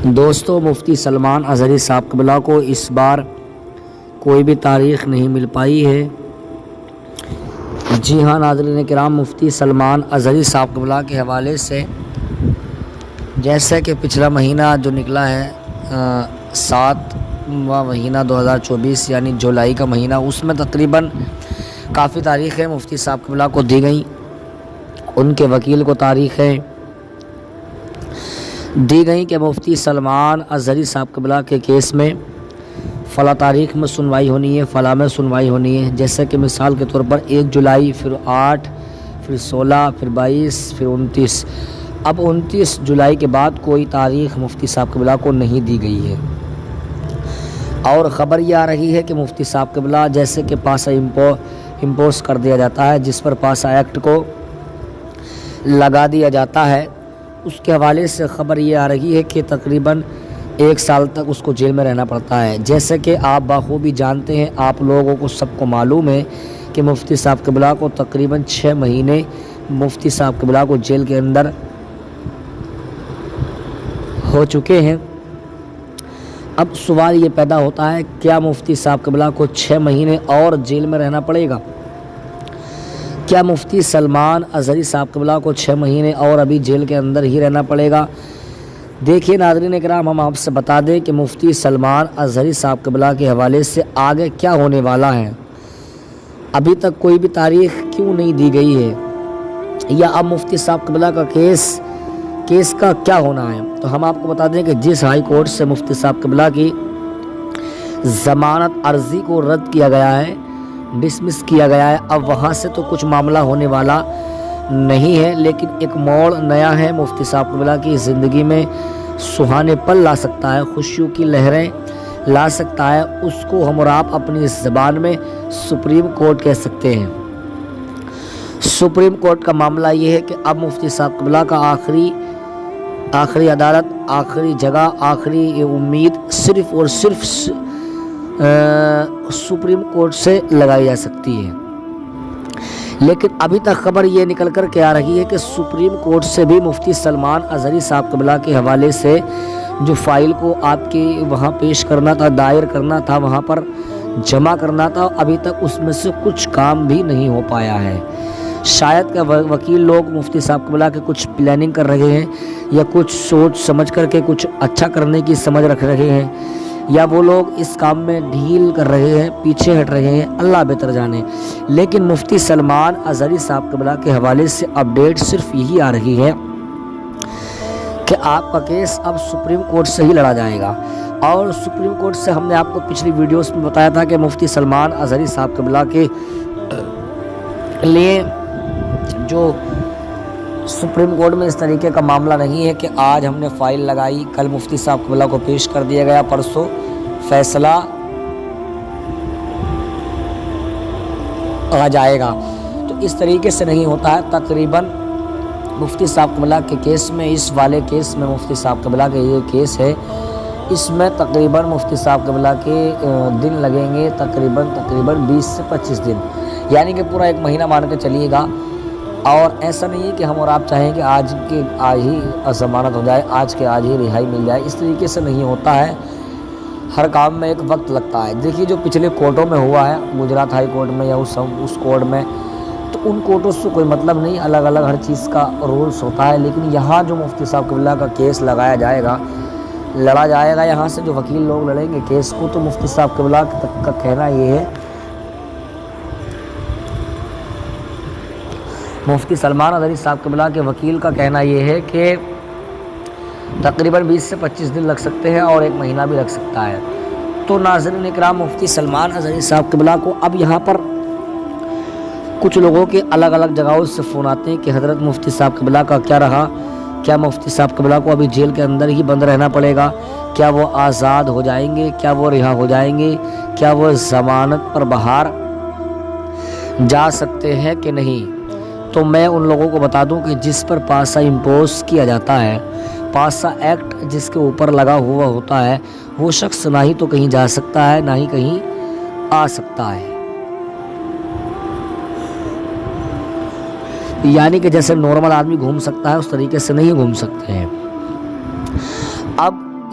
دوستو، مفتی سلمان اظہری صاحب قبلہ کو اس بار کوئی بھی تاریخ نہیں مل پائی ہے۔ جی ہاں ناظرین کرام، مفتی سلمان اظہری صاحب قبلہ کے حوالے سے جیسا کہ پچھلا مہینہ جو نکلا ہے 7واں مہینہ 2024 یعنی جولائی کا مہینہ، اس میں تقریباً کافی تاریخیں مفتی صاحب قبلہ کو دی گئیں، ان کے وکیل کو تاریخیں دی گئیں کہ مفتی سلمان اظہری صاحب قبلہ کے کیس میں فلاں تاریخ میں سنوائی ہونی ہے، فلاں میں سنوائی ہونی ہے۔ جیسے کہ مثال کے طور پر 1 جولائی، پھر 8، پھر 16، پھر 22، پھر 29۔ اب 29 جولائی کے بعد کوئی تاریخ مفتی صاحب قبلہ کو نہیں دی گئی ہے، اور خبر یہ آ رہی ہے کہ مفتی صاحب قبلہ جیسے کہ پاسا امپوز کر دیا جاتا ہے، جس پر پاسا ایکٹ کو لگا دیا جاتا ہے، اس کے حوالے سے خبر یہ آ رہی ہے کہ تقریباً 1 سال تک اس کو جیل میں رہنا پڑتا ہے۔ جیسے کہ آپ بخوبی جانتے ہیں، آپ لوگوں کو سب کو معلوم ہے کہ مفتی صاحب قبلہ کو تقریباً 6 مہینے مفتی صاحب قبلہ کو جیل کے اندر ہو چکے ہیں۔ اب سوال یہ پیدا ہوتا ہے، کیا مفتی صاحب قبلہ کو 6 مہینے اور جیل میں رہنا پڑے گا؟ کیا مفتی سلمان اظہری صاحب قبلہ کو 6 مہینے اور ابھی جیل کے اندر ہی رہنا پڑے گا؟ دیکھیے ناظرین کرام، ہم آپ سے بتا دیں کہ مفتی سلمان اظہری صاحب قبلہ کے حوالے سے آگے کیا ہونے والا ہے۔ ابھی تک کوئی بھی تاریخ کیوں نہیں دی گئی ہے، یا اب مفتی صاحب قبلہ کا کیس کا کیا ہونا ہے؟ تو ہم آپ کو بتا دیں کہ جس ہائی کورٹ سے مفتی صاحب قبلہ کی ضمانت عرضی کو رد کیا گیا ہے، ڈسمس کیا گیا ہے، اب وہاں سے تو کچھ معاملہ ہونے والا نہیں ہے، لیکن ایک موڑ نیا ہے مفتی صاحب قبلہ کی زندگی میں، سہانے پل لا سکتا ہے، خوشیوں کی لہریں لا سکتا ہے۔ اس کو ہم اور آپ اپنی زبان میں سپریم کورٹ کہہ سکتے ہیں۔ سپریم کورٹ کا معاملہ یہ ہے کہ اب مفتی صاحب قبلہ کا آخری عدالت، آخری جگہ، آخری امید صرف اور صرف سپریم کورٹ سے لگائی جا سکتی ہے۔ لیکن ابھی تک خبر یہ نکل کر کے آ رہی ہے کہ سپریم کورٹ سے بھی مفتی سلمان اظہری صاحب قبلہ کے حوالے سے جو فائل کو آپ کے وہاں پیش کرنا تھا، دائر کرنا تھا، وہاں پر جمع کرنا تھا، ابھی تک اس میں سے کچھ کام بھی نہیں ہو پایا ہے۔ شاید کہ وکیل لوگ مفتی صاحب قبلہ کے کچھ پلاننگ کر رہے ہیں، یا کچھ سوچ سمجھ کر کے کچھ اچھا کرنے کی سمجھ رکھ رہے ہیں، یا وہ لوگ اس کام میں ڈھیل کر رہے ہیں، پیچھے ہٹ رہے ہیں، اللہ بہتر جانے۔ لیکن مفتی سلمان اظہری صاحب قبلہ کے حوالے سے اپڈیٹ صرف یہی آ رہی ہے کہ آپ کا کیس اب سپریم کورٹ سے ہی لڑا جائے گا، اور سپریم کورٹ سے ہم نے آپ کو پچھلی ویڈیوز میں بتایا تھا کہ مفتی سلمان اظہری صاحب قبلہ کے لیے جو سپریم کورٹ میں اس طریقے کا معاملہ نہیں ہے کہ آج ہم نے فائل لگائی، کل مفتی صاحب قبلہ کو پیش کر دیا گیا، پرسوں فیصلہ آ جائے گا۔ تو اس طریقے سے نہیں ہوتا ہے۔ تقریباً مفتی صاحب قبلہ کے کیس میں، اس والے کیس میں مفتی صاحب قبلہ کا یہ کیس ہے، اس میں تقریباً مفتی صاحب قبلہ کے دن لگیں گے تقریباً 20 سے 25 دن، یعنی کہ پورا 1 مہینہ مان کے چلیے گا۔ اور ایسا نہیں ہے کہ ہم اور آپ چاہیں کہ آج ہی ضمانت ہو جائے، آج کے آج ہی رہائی مل جائے، اس طریقے سے نہیں ہوتا ہے۔ ہر کام میں ایک وقت لگتا ہے۔ دیکھیے جو پچھلے کورٹوں میں ہوا ہے، گجرات ہائی کورٹ میں یا اس کورٹ میں، تو ان کورٹوں سے کوئی مطلب نہیں، الگ الگ ہر چیز کا رولس ہوتا ہے۔ لیکن یہاں جو مفتی صاحب قبلہ کا کیس لڑا جائے گا، یہاں سے جو وکیل لوگ لڑیں گے کیس کو، تو مفتی صاحب قبلہ کا کہنا یہ ہے، مفتی سلمان اظہری صاحب قبلہ کے وکیل کا کہنا یہ ہے کہ تقریباً 20 سے 25 دن لگ سکتے ہیں، اور 1 مہینہ بھی لگ سکتا ہے۔ تو ناظرین کرام، مفتی سلمان اظہری صاحب قبلہ کو اب یہاں پر کچھ لوگوں کے الگ الگ جگہوں سے فون آتے ہیں کہ حضرت مفتی صاحب قبلہ کا کیا رہا؟ کیا مفتی صاحب قبلہ کو ابھی جیل کے اندر ہی بند رہنا پڑے گا؟ کیا وہ آزاد ہو جائیں گے؟ کیا وہ رہا ہو جائیں گے؟ کیا وہ ضمانت پر باہر جا سکتے ہیں کہ نہیں؟ تو میں ان لوگوں کو بتا دوں کہ جس پر پاسا امپوز کیا جاتا ہے، پاسا ایکٹ جس کے اوپر لگا ہوا ہوتا ہے، وہ شخص نہ ہی تو کہیں جا سکتا ہے، نہ ہی کہیں آ سکتا ہے۔ یعنی کہ جیسے نارمل آدمی گھوم سکتا ہے، اس طریقے سے نہیں گھوم سکتے ہیں۔ اب